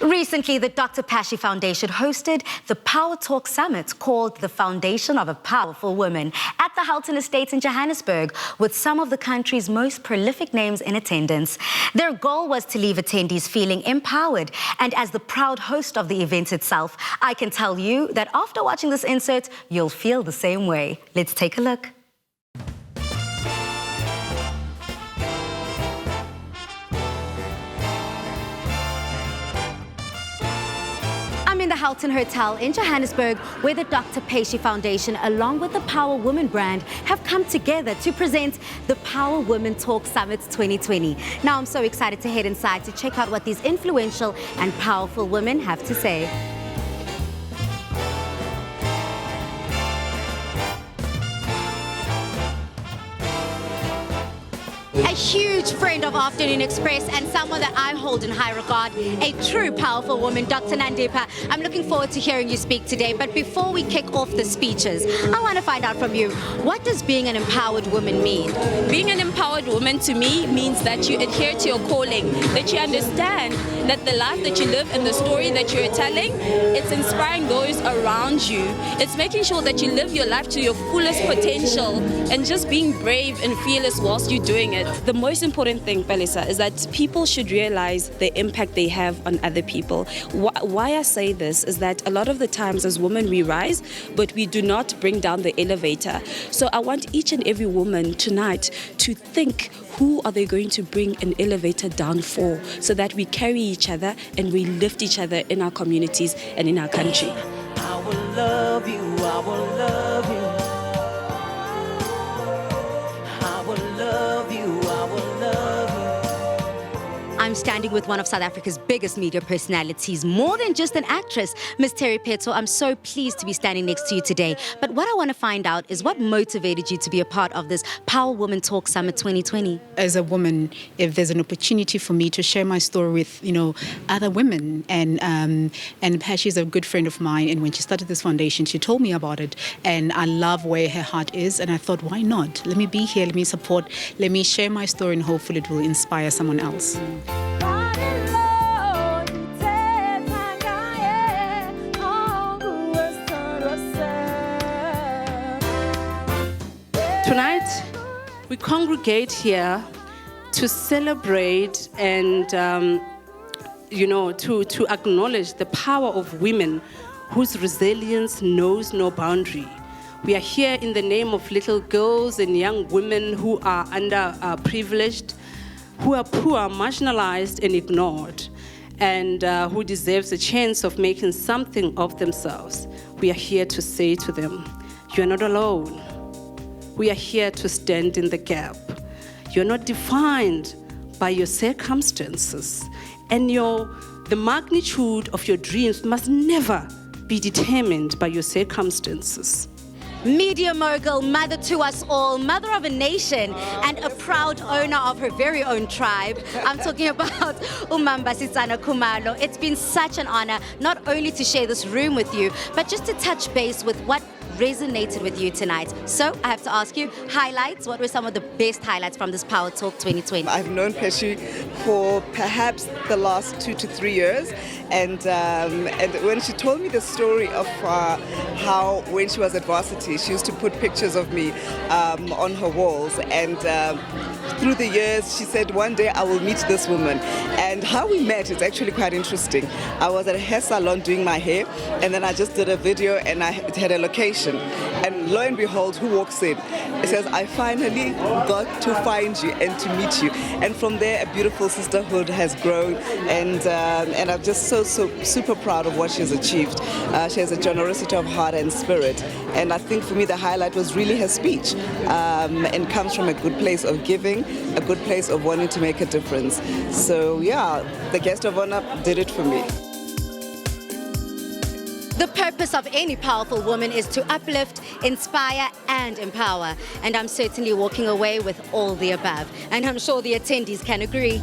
Recently, the Dr Pashy Foundation hosted the Power Talk Summit called The Foundation of a Powerful Woman at the Houghton Estates in Johannesburg, with some of the country's most prolific names in attendance. Their goal was to leave attendees feeling empowered, and as the proud host of the event itself, I can tell you that after watching this insert, you'll feel the same way. Let's take a look. I'm in the Houghton Hotel in Johannesburg, where the Dr Pashy Foundation, along with the Power Woman brand, have come together to present the Power Women Talk Summit 2020. Now I'm so excited to head inside to check out what these influential and powerful women have to say. A huge friend of Afternoon Express and someone that I hold in high regard, a true powerful woman, Dr. Nandepa. I'm looking forward to hearing you speak today, but before we kick off the speeches, I want to find out from you, what does being an empowered woman mean? Being an empowered woman to me means that you adhere to your calling, that you understand that the life that you live and the story that you're telling, it's inspiring those around you. It's making sure that you live your life to your fullest potential and just being brave and fearless whilst you're doing it. The most important thing, Palisa, is that people should realize the impact they have on other people. Why I say this is that a lot of the times as women we rise, but we do not bring down the elevator. So I want each and every woman tonight to think, who are they going to bring an elevator down for, so that we carry each other and we lift each other in our communities and in our country. I will love you, I will love you. I will love you, I will love you. I'm standing with one of South Africa's biggest media personalities, more than just an actress, Ms. Terry Petto. I'm so pleased to be standing next to you today. But what I want to find out is what motivated you to be a part of this Power Women Talk Summit 2020? As a woman, if there's an opportunity for me to share my story with, other women, and Pashy is a good friend of mine, and when she started this foundation, she told me about it, and I love where her heart is, and I thought, why not? Let me be here, let me support, let me share my story, and hopefully it will inspire someone else. Tonight, we congregate here to celebrate and, to acknowledge the power of women whose resilience knows no boundary. We are here in the name of little girls and young women who are underprivileged, who are poor, marginalized, and ignored, and who deserves a chance of making something of themselves. We are here to say to them, you are not alone. We are here to stand in the gap. You're not defined by your circumstances, and the magnitude of your dreams must never be determined by your circumstances. Media mogul, mother to us all, mother of a nation, and a proud owner of her very own tribe. I'm talking about Umambasitsana Khumalo. It's been such an honor not only to share this room with you, but just to touch base with what resonated with you tonight. So I have to ask you, highlights. What were some of the best highlights from this Power Talk 2020? I've known Pashy for perhaps the last 2 to 3 years, and when she told me the story of how when she was at varsity, she used to put pictures of me on her walls, and through the years she said, one day I will meet this woman. And how we met is actually quite interesting. I was at a hair salon doing my hair, and then I just did a video, and I had a location, and lo and behold, who walks in? It says, I finally got to find you and to meet you. And from there, a beautiful sisterhood has grown, and I'm just so super proud of what she's achieved. She has a generosity of heart and spirit, and I think for me the highlight was really her speech, and comes from a good place of giving, a good place of wanting to make a difference. So yeah, the guest of honor did it for me. The purpose of any powerful woman is to uplift, inspire, and empower. And I'm certainly walking away with all the above. And I'm sure the attendees can agree.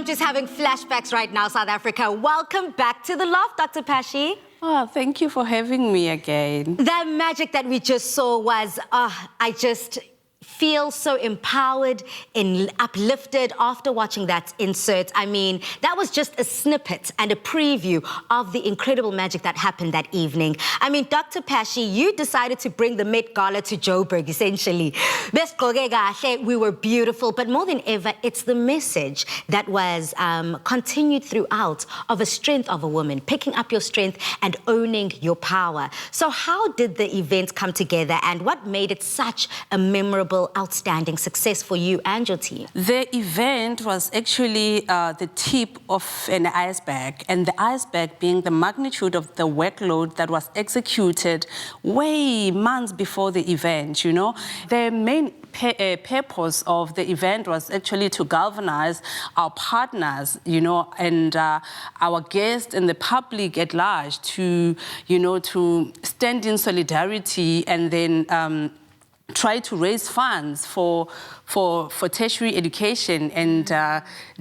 I'm just having flashbacks right now, South Africa. Welcome back to The Loft, Dr. Pashy. Oh, thank you for having me again. That magic that we just saw was, I just feel so empowered and uplifted after watching that insert. I mean, that was just a snippet and a preview of the incredible magic that happened that evening. I mean, Dr. Pashy, you decided to bring the Met Gala to Joburg, essentially. We were beautiful, but more than ever, it's the message that was continued throughout of a strength of a woman, picking up your strength and owning your power. So how did the event come together, and what made it such a memorable, outstanding success for you and your team? The event was actually the tip of an iceberg, and the iceberg being the magnitude of the workload that was executed way months before the event, you know. The main purpose of the event was actually to galvanize our partners, you know, and our guests and the public at large to, you know, to stand in solidarity and then try to raise funds for tertiary education and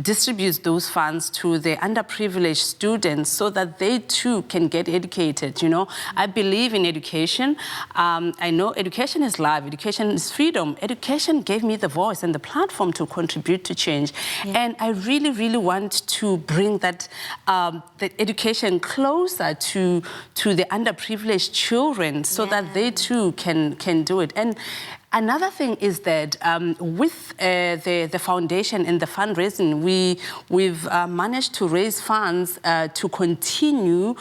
distribute those funds to the underprivileged students so that they too can get educated, you know. I believe in education. I know education is life, education is freedom. Education gave me the voice and the platform to contribute to change. Yeah. And I really, really want to bring that education closer to the underprivileged children so that they too can do it. And another thing is that with the foundation and the fundraising, we've managed to raise funds to continue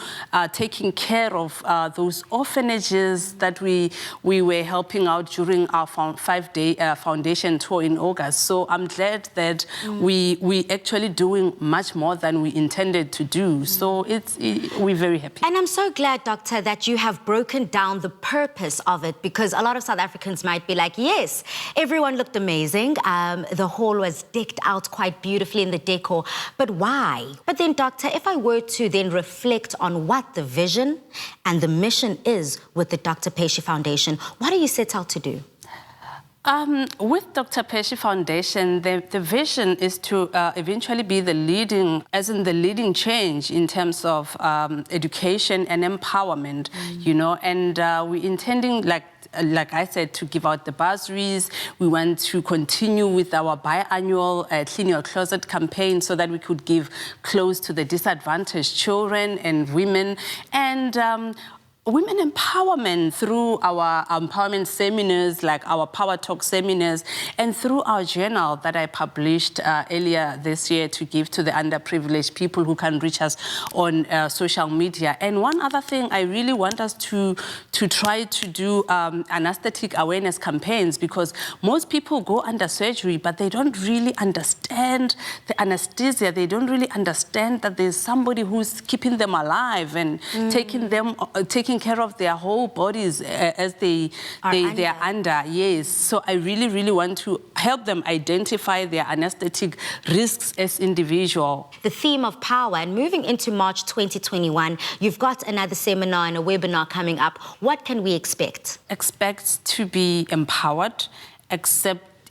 taking care of those orphanages that we were helping out during our 5-day foundation tour in August. So I'm glad that we actually doing much more than we intended to do. So we're very happy. And I'm so glad, Doctor, that you have broken down the purpose of it, because a lot of South Africans might be like, yes, everyone looked amazing. The hall was decked out quite beautifully in the decor, but why? But then, Doctor, if I were to then reflect on what the vision and the mission is with the Dr. Pashy Foundation, what do you set out to do? With Dr. Pashy Foundation, the vision is to eventually be the leading change in terms of education and empowerment, you know, and we're intending, like I said, to give out the bursaries. We want to continue with our biannual Clean Your Closet campaign so that we could give clothes to the disadvantaged children and women, and women empowerment through our empowerment seminars, like our Power Talk seminars, and through our journal that I published earlier this year to give to the underprivileged people who can reach us on social media. And one other thing, I really want us to try to do anesthetic awareness campaigns, because most people go under surgery, but they don't really understand the anesthesia. They don't really understand that there's somebody who's keeping them alive and taking care of their whole bodies as they are under. Yes. So I really, really want to help them identify their anesthetic risks as individuals. The theme of power, and moving into March 2021, you've got another seminar and a webinar coming up. What can we expect? Expect to be empowered,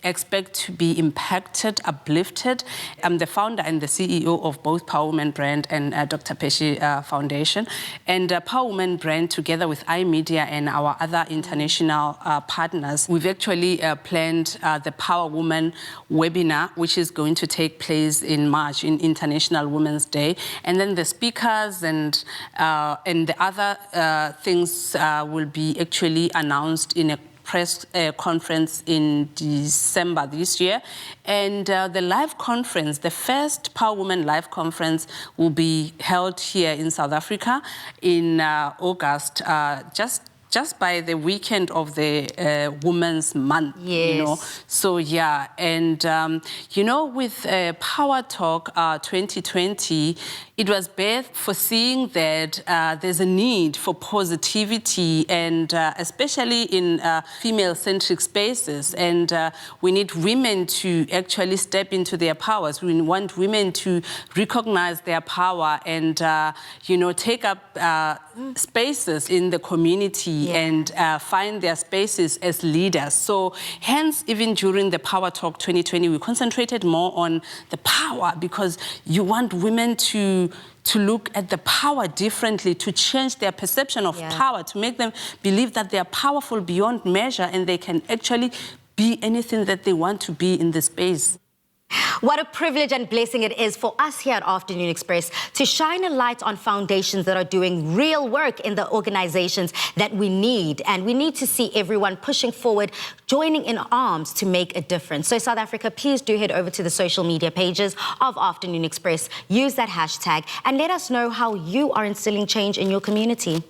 expect to be impacted, uplifted. I'm the founder and the CEO of both Power Woman Brand and Dr. Pashy Foundation. And Power Woman Brand, together with iMedia and our other international partners, we've actually planned the Power Woman webinar, which is going to take place in March, in International Women's Day. And then the speakers and the other things will be actually announced in a press conference in December this year. And the live conference, the first Power Woman live conference, will be held here in South Africa in August, just by the weekend of the Women's Month, yes. You know. So, yeah, and, you know, with Power Talk 2020, It was birthed for seeing that there's a need for positivity, and especially in female-centric spaces. And we need women to actually step into their powers. We want women to recognize their power and, you know, take up spaces in the community and find their spaces as leaders. So hence, even during the Power Talk 2020, we concentrated more on the power, because you want women to look at the power differently, to change their perception of power, to make them believe that they are powerful beyond measure and they can actually be anything that they want to be in the space. What a privilege and blessing it is for us here at Afternoon Express to shine a light on foundations that are doing real work in the organizations that we need. And we need to see everyone pushing forward, joining in arms to make a difference. So South Africa, please do head over to the social media pages of Afternoon Express. Use that hashtag and let us know how you are instilling change in your community.